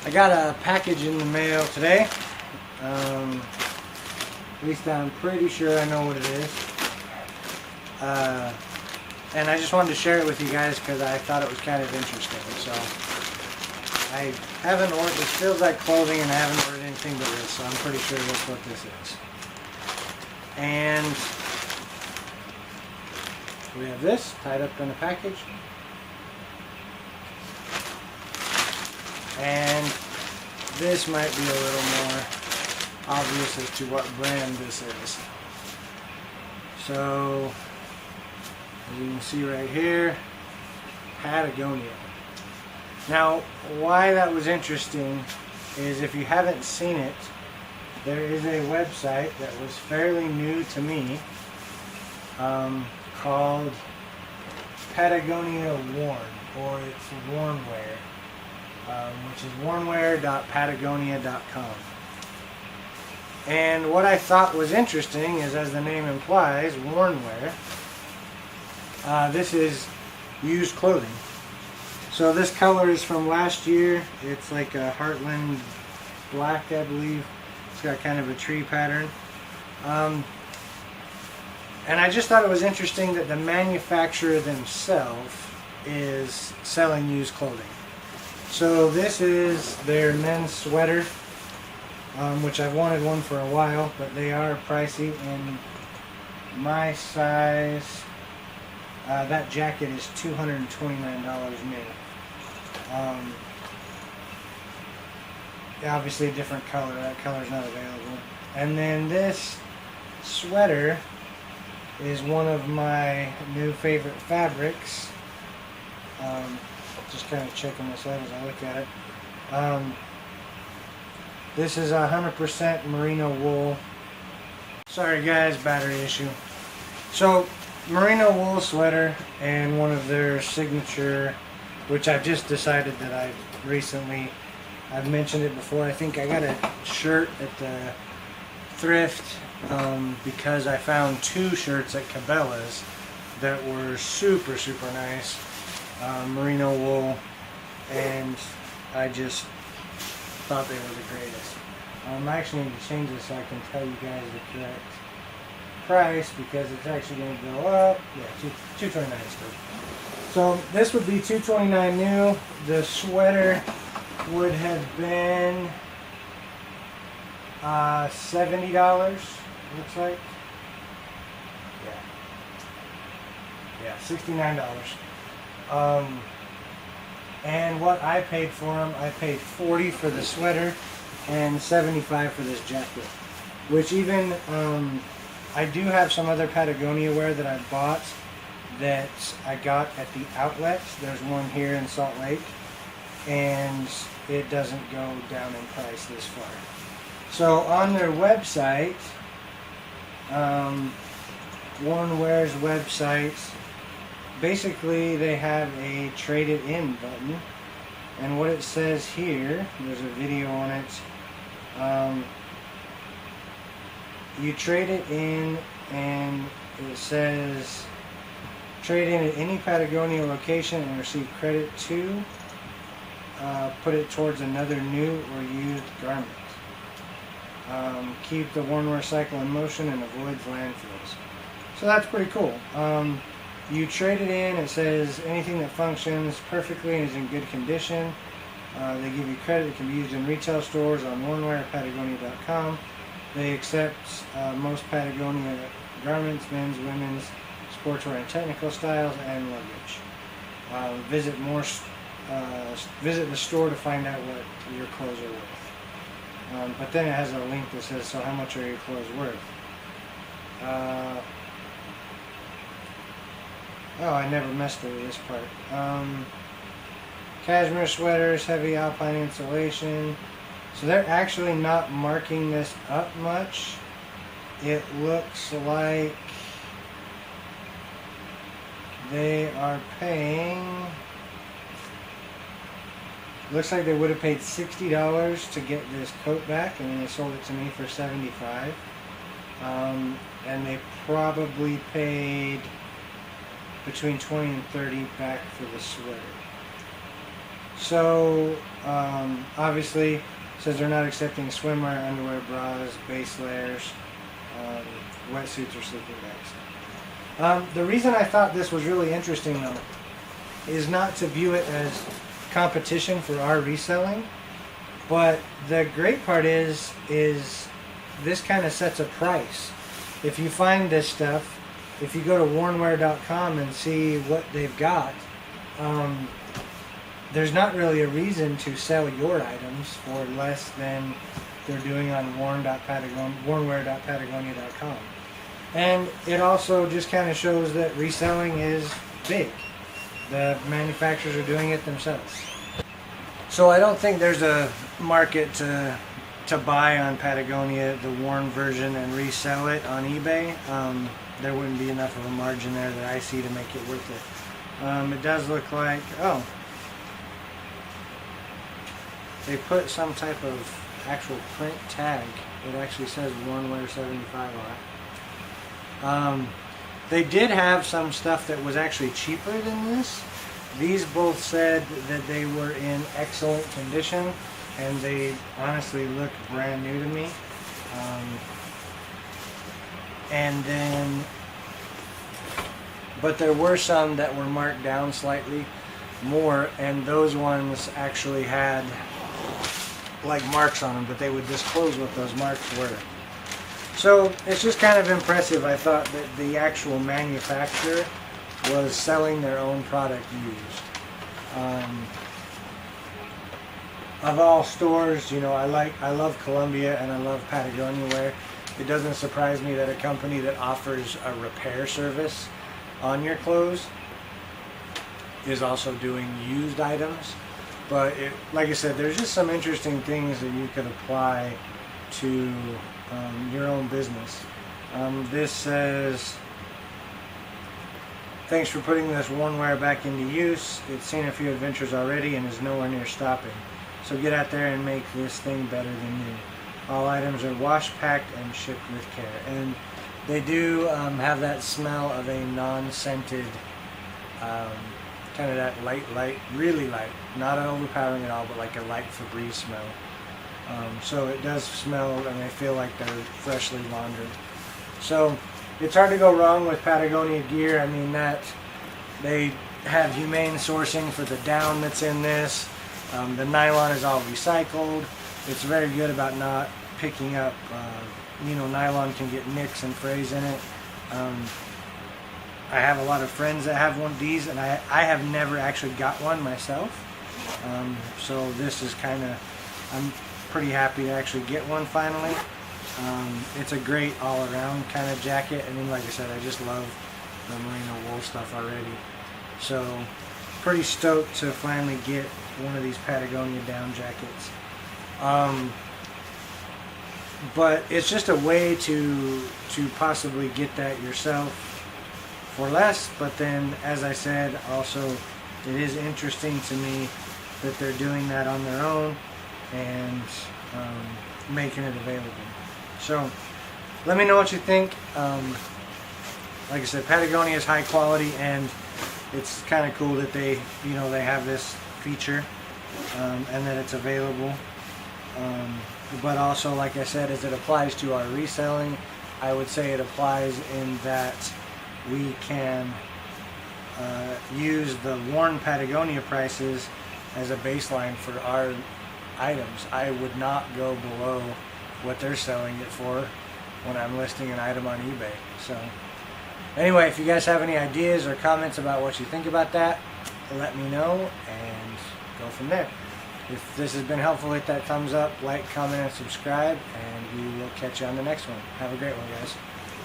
I got a package in the mail today. At least I'm pretty sure I know what it is. And I just wanted to share it with you guys because I thought it was kind of interesting. So I haven't ordered, this feels like clothing, and I haven't ordered anything but this, so I'm pretty sure that's what this is. And we have this tied up in a package. And this might be a little more obvious as to what brand this is. So, as you can see right here, Patagonia. Now, why that was interesting is if you haven't seen it, there is a website that was fairly new to me called Patagonia Worn, or it's Wornwear, which is wornwear.patagonia.com. And what I thought was interesting is, as the name implies, Wornwear, this is used clothing. So this color is from last year. It's like a Heartland black, I believe. It's got kind of a tree pattern. And I just thought it was interesting that the manufacturer themselves is selling used clothing. So this is their men's sweater, which I've wanted one for a while, but they are pricey. And my size, that jacket is $229 new. Obviously a different color. That color is not available. And then this sweater is one of my new favorite fabrics. Just kind of checking this out as I look at it. This is 100% merino wool. Sorry guys, battery issue. So, merino wool sweater, and one of their signature, which I've just decided that I've mentioned it before. I think I got a shirt at the thrift because I found two shirts at Cabela's that were super nice, merino wool, and I just thought they were the greatest. I actually need to change this so I can tell you guys the correct price, because it's actually going to go up. Yeah, $229 still. So this would be $229 new. The sweater would have been $70. Looks like. Yeah, $69. And what I paid for them, I paid $40 for the sweater and $75 for this jacket. Which even I do have some other Patagonia wear that I bought that I got at the outlets. There's one here in Salt Lake, and it doesn't go down in price this far. So on their website, Wornwear's website, basically they have a trade it in button, and what it says here, there's a video on it. You trade it in, and it says trade in at any Patagonia location and receive credit to put it towards another new or used garment. Keep the worn-wear cycle in motion and avoids landfills. So that's pretty cool. You trade it in, it says anything that functions perfectly and is in good condition. They give you credit. It can be used in retail stores, on Wornwear at Patagonia.com. They accept most Patagonia garments, men's, women's, sportswear and technical styles, and luggage. Visit the store to find out what your clothes are worth. But then it has a link that says, so how much are your clothes worth? Oh, I never messed with this part. Cashmere sweaters, heavy alpine insulation. So they're actually not marking this up much. It looks like they are paying, looks like they would have paid $60 to get this coat back, and then they sold it to me for $75. And they probably paid between $20 and $30 back for the sweater. So obviously says they're not accepting swimwear, underwear, bras, base layers, wetsuits, or sleeping bags. The reason I thought this was really interesting though is not to view it as competition for our reselling, but the great part is this kind of sets a price. If you find this stuff, if you go to wornwear.com and see what they've got, there's not really a reason to sell your items for less than they're doing on wornwear.patagonia.com. And it also just kind of shows that reselling is big. The manufacturers are doing it themselves. So I don't think there's a market to buy on Patagonia the worn version and resell it on eBay. There wouldn't be enough of a margin there that I see to make it worth it. It does look like, oh, they put some type of actual print tag. It actually says Wornwear 75 on it. They did have some stuff that was actually cheaper than this. These both said that they were in excellent condition, and they honestly look brand new to me. But there were some that were marked down slightly more, and those ones actually had like marks on them, but they would disclose what those marks were. So it's just kind of impressive. I thought that the actual manufacturer was selling their own product used. Of all stores, you know, I love Columbia and I love Patagonia wear. It doesn't surprise me that a company that offers a repair service on your clothes is also doing used items. But like I said, there's just some interesting things that you could apply to your own business. This says, thanks for putting this wornwear back into use. It's seen a few adventures already and is nowhere near stopping. So get out there and make this thing better than new. All items are wash, packed, and shipped with care. And they do have that smell of a non-scented, kind of that light, really light, not overpowering at all, but like a light Febreze smell. So it does smell, and I feel like they're freshly laundered. So it's hard to go wrong with Patagonia gear. I mean, that they have humane sourcing for the down that's in this. The nylon is all recycled. It's very good about not picking up, you know, nylon can get nicks and frays in it. I have a lot of friends that have one of these, and I have never actually got one myself. So this is kind of, I'm pretty happy to actually get one finally. It's a great all-around kind of jacket. I mean, like I said, I just love the merino wool stuff already. So pretty stoked to finally get one of these Patagonia down jackets. But it's just a way to possibly get that yourself for less. But then, as I said, also it is interesting to me that they're doing that on their own and making it available. So let me know what you think. Like I said, Patagonia is high quality, and it's kind of cool that they have this feature and that it's available. But also, like I said, as it applies to our reselling, I would say it applies in that we can use the worn Patagonia prices as a baseline for our items. I would not go below what they're selling it for when I'm listing an item on eBay. So anyway, if you guys have any ideas or comments about what you think about that, let me know and go from there. If this has been helpful, hit that thumbs up, like, comment, and subscribe, and we will catch you on the next one. Have a great one, guys.